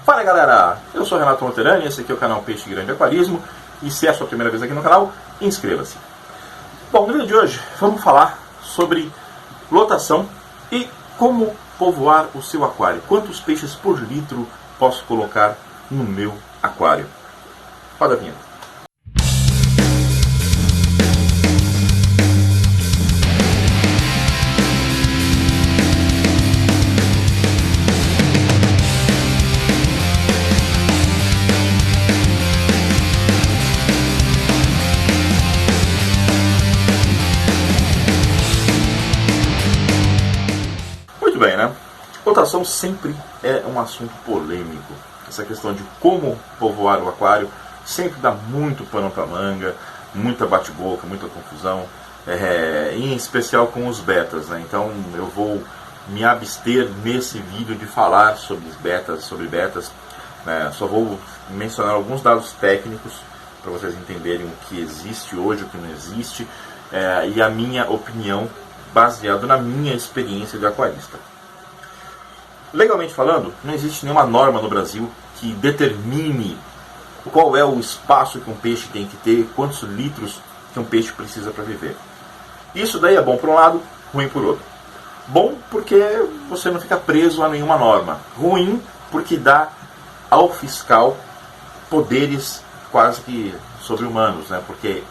Fala galera, eu sou Renato Monterani, esse aqui é o canal Peixe Grande Aquarismo, e se é a sua primeira vez aqui no canal, inscreva-se. Bom, no vídeo de hoje vamos falar sobre lotação e como povoar o seu aquário. Quantos peixes por litro posso colocar no meu aquário? Roda a vinheta. Muito bem, né? Lotação sempre é um assunto polêmico. Essa questão de como povoar o aquário sempre dá muito pano para manga, muita bate-boca, muita confusão, em especial com os betas, né? Então eu vou me abster nesse vídeo de falar sobre betas, né? Só vou mencionar alguns dados técnicos para vocês entenderem o que existe hoje, o que não existe, e a minha opinião baseado na minha experiência de aquarista. Legalmente falando, não existe nenhuma norma no Brasil que determine qual é o espaço que um peixe tem que ter, quantos litros que um peixe precisa para viver. Isso daí é bom por um lado, ruim por outro. Bom porque você não fica preso a nenhuma norma. Ruim porque dá ao fiscal poderes quase que sobre-humanos, né? Porque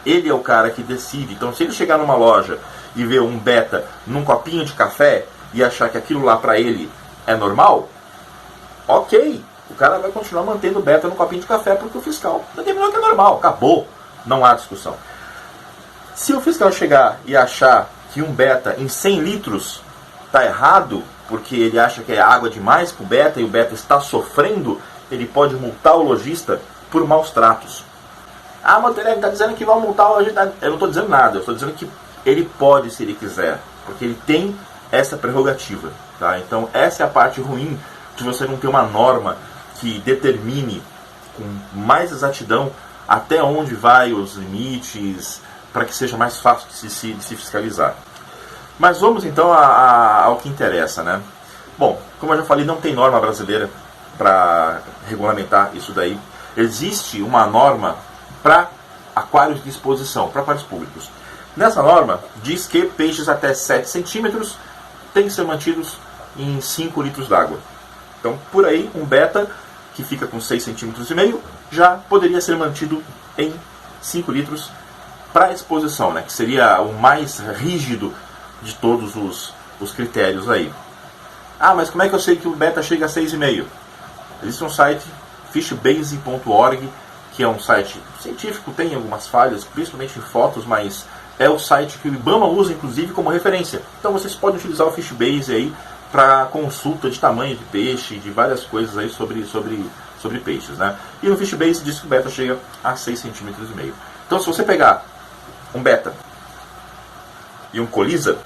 ele é o cara que decide. Então, se ele chegar numa loja e ver um beta num copinho de café e achar que aquilo lá para ele é normal, ok, o cara vai continuar mantendo o beta no copinho de café porque o fiscal determinou que é normal, acabou, não há discussão. Se o fiscal chegar e achar que um beta em 100 litros está errado, porque ele acha que é água demais para o beta e o beta está sofrendo, ele pode multar o lojista por maus tratos. Ah, Monterani está dizendo que vai multar o lojista. Eu não estou dizendo nada, eu estou dizendo que ele pode se ele quiser, porque ele tem essa prerrogativa. Tá? Então essa é a parte ruim de você não ter uma norma que determine com mais exatidão até onde vai os limites, para que seja mais fácil de se fiscalizar. Mas vamos então ao que interessa, né? Bom, como eu já falei, não tem norma brasileira para regulamentar isso daí. Existe uma norma para aquários de exposição, para aquários públicos. Nessa norma diz que peixes até 7 centímetros têm que ser mantidos em 5 litros d'água. Então, por aí, um beta que fica com 6,5 centímetros já poderia ser mantido em 5 litros para exposição, né? Que seria o mais rígido de todos os critérios aí. Ah, mas como é que eu sei que o beta chega a 6,5? Existe um site, fishbase.org, que é um site científico, tem algumas falhas, principalmente em fotos, mas é o site que o IBAMA usa, inclusive, como referência. Então vocês podem utilizar o Fishbase aí para consulta de tamanho de peixe, de várias coisas aí sobre peixes, né? E no Fishbase diz que o beta chega a 6,5 centímetros. Então se você pegar um beta e um colisa,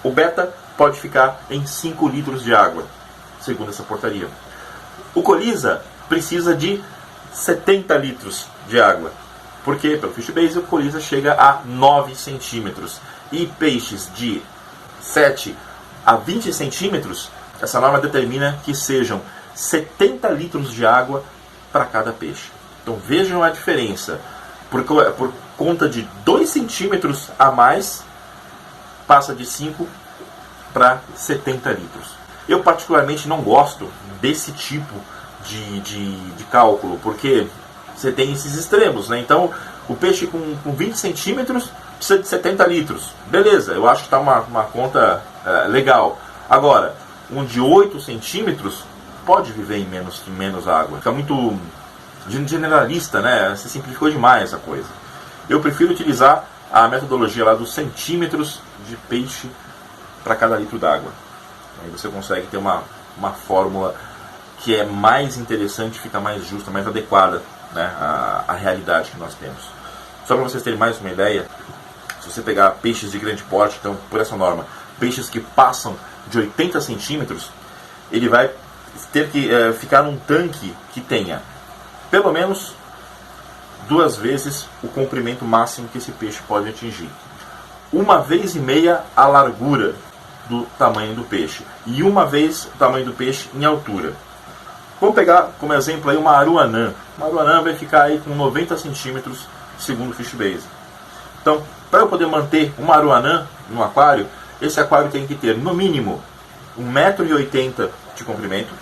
o beta pode ficar em 5 litros de água, segundo essa portaria. O colisa precisa de 70 litros de água. Porque pelo Fishbase o colisa chega a 9 centímetros. E peixes de 7 a 20 centímetros, essa norma determina que sejam 70 litros de água para cada peixe. Então vejam a diferença. Por conta de 2 centímetros a mais, passa de 5 para 70 litros. Eu particularmente não gosto desse tipo de cálculo, porque você tem esses extremos, né? Então, o peixe com 20 centímetros precisa de 70 litros. Beleza, eu acho que está uma conta legal. Agora, um de 8 centímetros pode viver em menos água. Fica muito generalista, né? Você simplificou demais a coisa. Eu prefiro utilizar a metodologia lá dos centímetros de peixe para cada litro d'água. Aí você consegue ter uma fórmula que é mais interessante, fica mais justa, mais adequada, né, a realidade que nós temos. Só para vocês terem mais uma ideia, se você pegar peixes de grande porte, então por essa norma, peixes que passam de 80 centímetros, ele vai ter que ficar num tanque que tenha pelo menos 2 vezes o comprimento máximo que esse peixe pode atingir. 1,5 vezes a largura do tamanho do peixe e 1 vez o tamanho do peixe em altura. Vamos pegar como exemplo aí uma aruanã. Uma aruanã vai ficar aí com 90 centímetros segundo o Fishbase. Então, para eu poder manter uma aruanã no aquário, esse aquário tem que ter no mínimo 1,80 m de comprimento,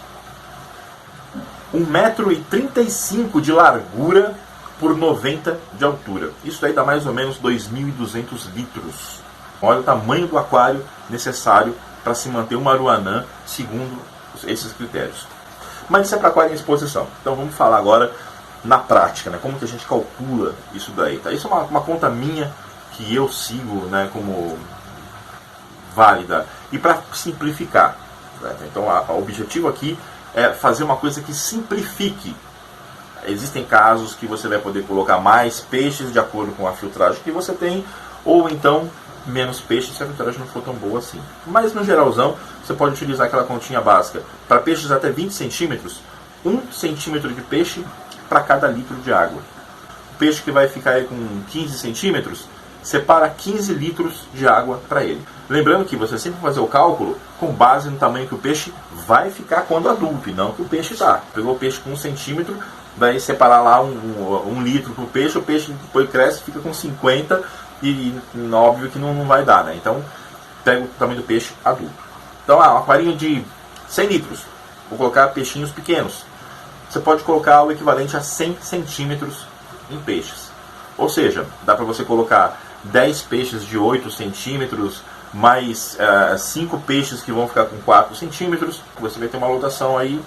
1,35 m de largura por 90 de altura. Isso daí dá mais ou menos 2.200 litros. Olha o tamanho do aquário necessário para se manter uma aruanã segundo esses critérios. Mas isso é para aquário em exposição. Então vamos falar agora na prática, né? Como que a gente calcula isso daí. Tá? Isso é uma conta minha que eu sigo, né, como válida. E para simplificar. Né? Então o objetivo aqui é fazer uma coisa que simplifique. Existem casos que você vai poder colocar mais peixes de acordo com a filtragem que você tem, ou então menos peixes se a filtragem não for tão boa assim. Mas no geralzão, você pode utilizar aquela continha básica. Para peixes até 20 centímetros, 1 centímetro de peixe para cada litro de água. O peixe que vai ficar aí com 15 centímetros, separa 15 litros de água para ele. Lembrando que você sempre vai fazer o cálculo com base no tamanho que o peixe vai ficar quando adulto, e não que o peixe está. Pegou o peixe com 1 centímetro, vai separar lá um litro para o peixe depois cresce, fica com 50 e óbvio que não vai dar, né? Então pega o tamanho do peixe adulto. Então um aquarinho de 100 litros, vou colocar peixinhos pequenos. Você pode colocar o equivalente a 100 centímetros em peixes. Ou seja, dá para você colocar 10 peixes de 8 centímetros, mais 5 peixes que vão ficar com 4 centímetros. Você vai ter uma lotação aí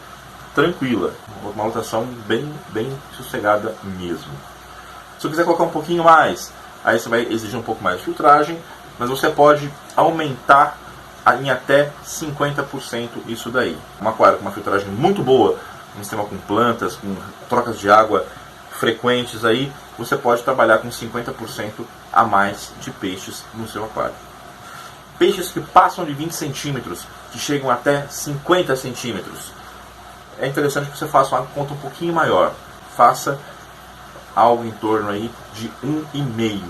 tranquila, uma lotação bem sossegada mesmo. Se você quiser colocar um pouquinho mais, aí você vai exigir um pouco mais de filtragem, mas você pode aumentar em até 50% isso daí. Um aquário com uma filtragem muito boa, um sistema com plantas, com trocas de água frequentes aí, você pode trabalhar com 50% a mais de peixes no seu aquário. Peixes que passam de 20 centímetros, que chegam até 50 centímetros, é interessante que você faça uma conta um pouquinho maior. Faça algo em torno aí de 1,5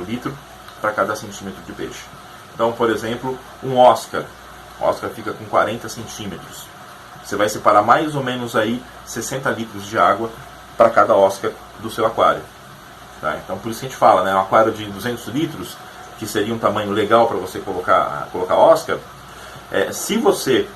litro para cada centímetro de peixe. Então, por exemplo, um Oscar. O Oscar fica com 40 centímetros. Você vai separar mais ou menos aí 60 litros de água para cada Oscar do seu aquário. Tá? Então, por isso que a gente fala, né? Um aquário de 200 litros, que seria um tamanho legal para você colocar Oscar, se você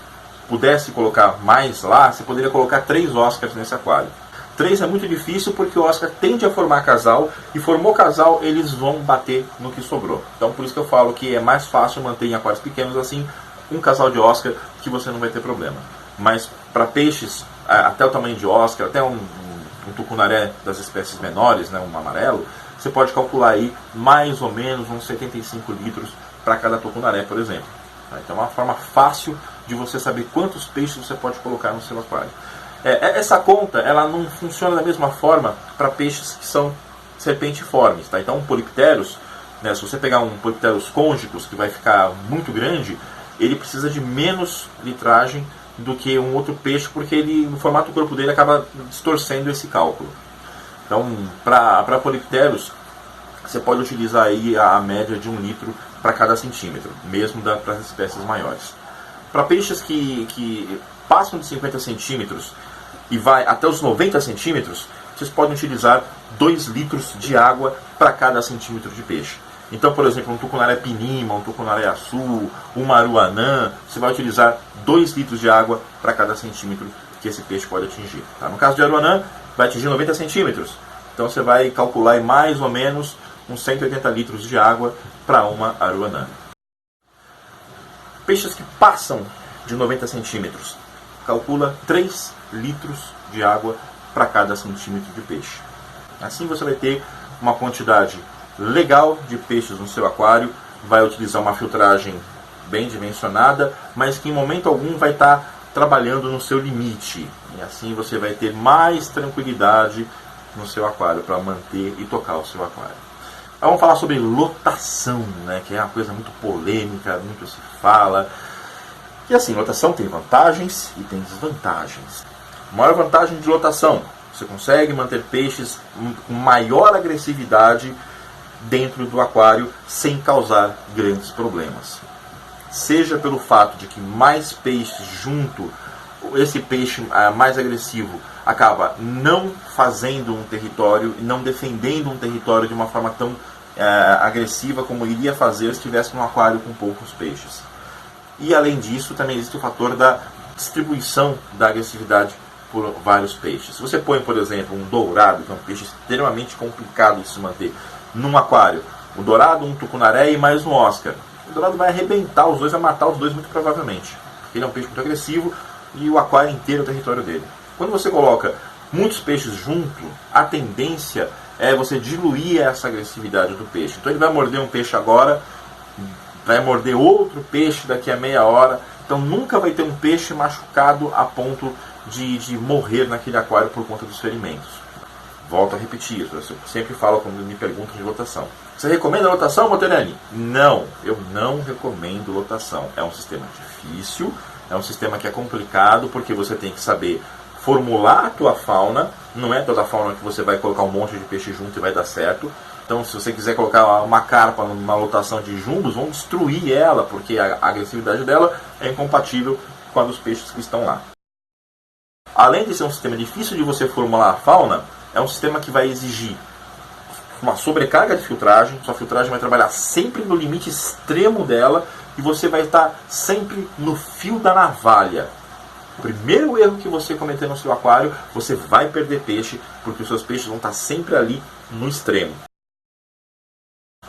pudesse colocar mais lá, você poderia colocar 3 Oscars nesse aquário. 3 é muito difícil porque o Oscar tende a formar casal, e formou casal, eles vão bater no que sobrou. Então por isso que eu falo que é mais fácil manter em aquários pequenos assim, um casal de Oscar, que você não vai ter problema. Mas para peixes, até o tamanho de Oscar, até um tucunaré das espécies menores, né, um amarelo, você pode calcular aí mais ou menos uns 75 litros para cada tucunaré, por exemplo. Então é uma forma fácil de você saber quantos peixes você pode colocar no seu aquário. Essa conta ela não funciona da mesma forma para peixes que são serpentiformes. Tá? Então um Polypterus, né, se você pegar um Polypterus congicus que vai ficar muito grande, ele precisa de menos litragem do que um outro peixe, porque o formato do corpo dele acaba distorcendo esse cálculo. Então para Polypterus você pode utilizar aí a média de 1 litro para cada centímetro, mesmo para as espécies maiores. Para peixes que passam de 50 centímetros e vai até os 90 centímetros, vocês podem utilizar 2 litros de água para cada centímetro de peixe. Então, por exemplo, um tucunaré pinima, um tucunaré açu, uma aruanã, você vai utilizar 2 litros de água para cada centímetro que esse peixe pode atingir. Tá? No caso de aruanã, vai atingir 90 centímetros. Então você vai calcular aí mais ou menos uns 180 litros de água para uma aruanã. Peixes que passam de 90 centímetros, calcula 3 litros de água para cada centímetro de peixe. Assim você vai ter uma quantidade legal de peixes no seu aquário, vai utilizar uma filtragem bem dimensionada, mas que em momento algum vai estar trabalhando no seu limite. E assim você vai ter mais tranquilidade no seu aquário para manter e tocar o seu aquário. Vamos falar sobre lotação, né, que é uma coisa muito polêmica, muito se fala. E assim, lotação tem vantagens e tem desvantagens. A maior vantagem de lotação, você consegue manter peixes com maior agressividade dentro do aquário sem causar grandes problemas. Seja pelo fato de que mais peixes junto esse peixe mais agressivo acaba não fazendo um território, não defendendo um território de uma forma tão agressiva como iria fazer se estivesse num aquário com poucos peixes. E além disso, também existe o fator da distribuição da agressividade por vários peixes. Se você põe, por exemplo, um dourado, que é um peixe extremamente complicado de se manter, num aquário, o dourado, um tucunaré e mais um Oscar, o dourado vai arrebentar os dois, vai matar os dois muito provavelmente. Ele é um peixe muito agressivo e o aquário inteiro é o território dele. Quando você coloca muitos peixes junto, a tendência é você diluir essa agressividade do peixe. Então ele vai morder um peixe agora, vai morder outro peixe daqui a meia hora. Então nunca vai ter um peixe machucado a ponto de morrer naquele aquário por conta dos ferimentos. Volto a repetir, eu sempre falo quando me perguntam de lotação. Você recomenda lotação, Montanelli? Não, eu não recomendo lotação. É um sistema difícil, é um sistema que é complicado, porque você tem que saber formular a tua fauna. Não é toda a fauna que você vai colocar um monte de peixe junto e vai dar certo. Então, se você quiser colocar uma carpa numa lotação de jumbos, vão destruir ela, porque a agressividade dela é incompatível com a dos peixes que estão lá. Além de ser um sistema difícil de você formular a fauna, é um sistema que vai exigir uma sobrecarga de filtragem. Sua filtragem vai trabalhar sempre no limite extremo dela e você vai estar sempre no fio da navalha. O primeiro erro que você cometer no seu aquário, você vai perder peixe, porque os seus peixes vão estar sempre ali no extremo.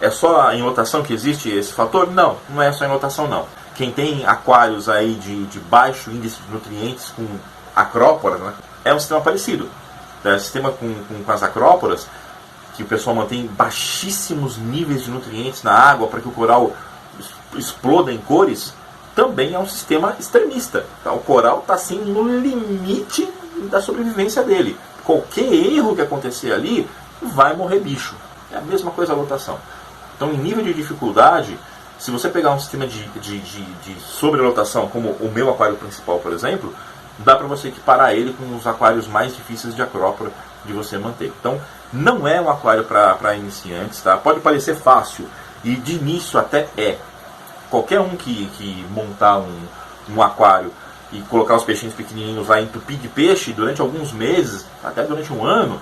É só em lotação que existe esse fator? Não, não é só em lotação não. Quem tem aquários aí de baixo índice de nutrientes com acróporas, né, é um sistema parecido. É um sistema com as acróporas, que o pessoal mantém baixíssimos níveis de nutrientes na água para que o coral exploda em cores, também é um sistema extremista. O coral está assim no limite da sobrevivência dele. Qualquer erro que acontecer ali, vai morrer bicho. É a mesma coisa a lotação. Então, em nível de dificuldade, se você pegar um sistema de sobrelotação, como o meu aquário principal, por exemplo, dá para você equiparar ele com os aquários mais difíceis de acrópora de você manter. Então, não é um aquário para iniciantes, tá? Pode parecer fácil, e de início até é. Qualquer um que montar um aquário e colocar os peixinhos pequenininhos lá, entupir de peixe durante alguns meses, até durante um ano,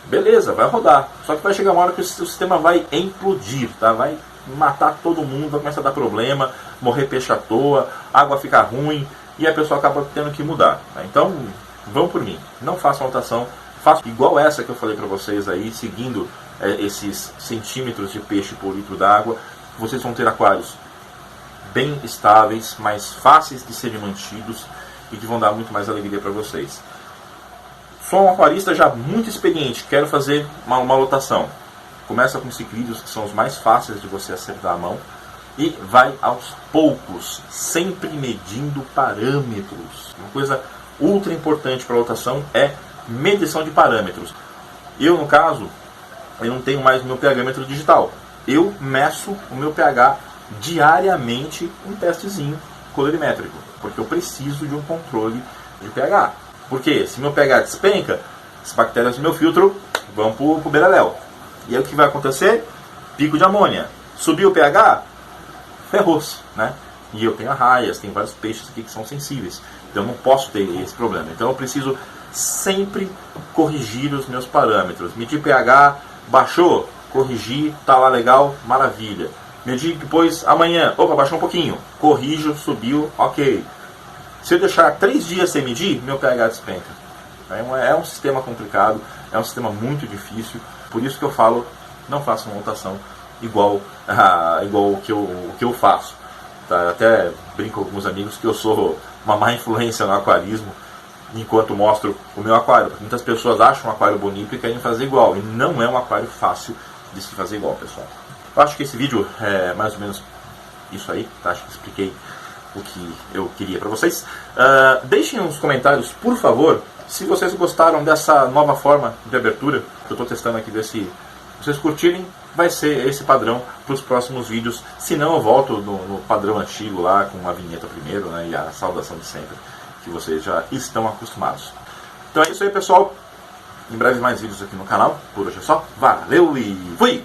beleza, vai rodar. Só que vai chegar uma hora que o sistema vai implodir, tá? Vai matar todo mundo, vai começar a dar problema, morrer peixe à toa, água fica ruim e a pessoa acaba tendo que mudar. Tá? Então, vão por mim, não façam lotação, façam igual essa que eu falei para vocês aí, seguindo esses centímetros de peixe por litro d'água. Vocês vão ter aquários bem estáveis, mais fáceis de serem mantidos e que vão dar muito mais alegria para vocês. Sou um aquarista já muito experiente, quero fazer uma lotação. Começa com ciclídeos, que são os mais fáceis de você acertar a mão, e vai aos poucos, sempre medindo parâmetros. Uma coisa ultra importante para a lotação é medição de parâmetros. Eu, no caso, eu não tenho mais o meu pH-metro digital. Eu meço o meu pH diariamente um testezinho colorimétrico, porque eu preciso de um controle de pH. Porque se meu pH despenca, as bactérias do meu filtro vão para o beleléu. E aí o que vai acontecer? Pico de amônia. Subiu o pH? Ferrou-se, né? E eu tenho arraias, tem vários peixes aqui que são sensíveis. Então eu não posso ter esse problema. Então eu preciso sempre corrigir os meus parâmetros. Medir pH, baixou, corrigir, tá lá legal, maravilha. Medir depois, amanhã, opa, baixou um pouquinho, corrijo, subiu, ok. Se eu deixar 3 dias sem medir, meu pH despenca. É um sistema complicado, é um sistema muito difícil, por isso que eu falo, não façam lotação igual o que eu faço. Tá? Até brinco com alguns amigos que eu sou uma má influência no aquarismo, enquanto mostro o meu aquário. Porque muitas pessoas acham um aquário bonito e querem fazer igual, e não é um aquário fácil de se fazer igual, pessoal. Eu acho que esse vídeo é mais ou menos isso aí, tá? Acho que expliquei o que eu queria para vocês. Deixem nos comentários, por favor, se vocês gostaram dessa nova forma de abertura que eu estou testando aqui, se vocês curtirem, vai ser esse padrão para os próximos vídeos. Se não, eu volto no padrão antigo lá, com a vinheta primeiro, né, e a saudação de sempre, que vocês já estão acostumados. Então é isso aí, pessoal. Em breve mais vídeos aqui no canal. Por hoje é só. Valeu e fui!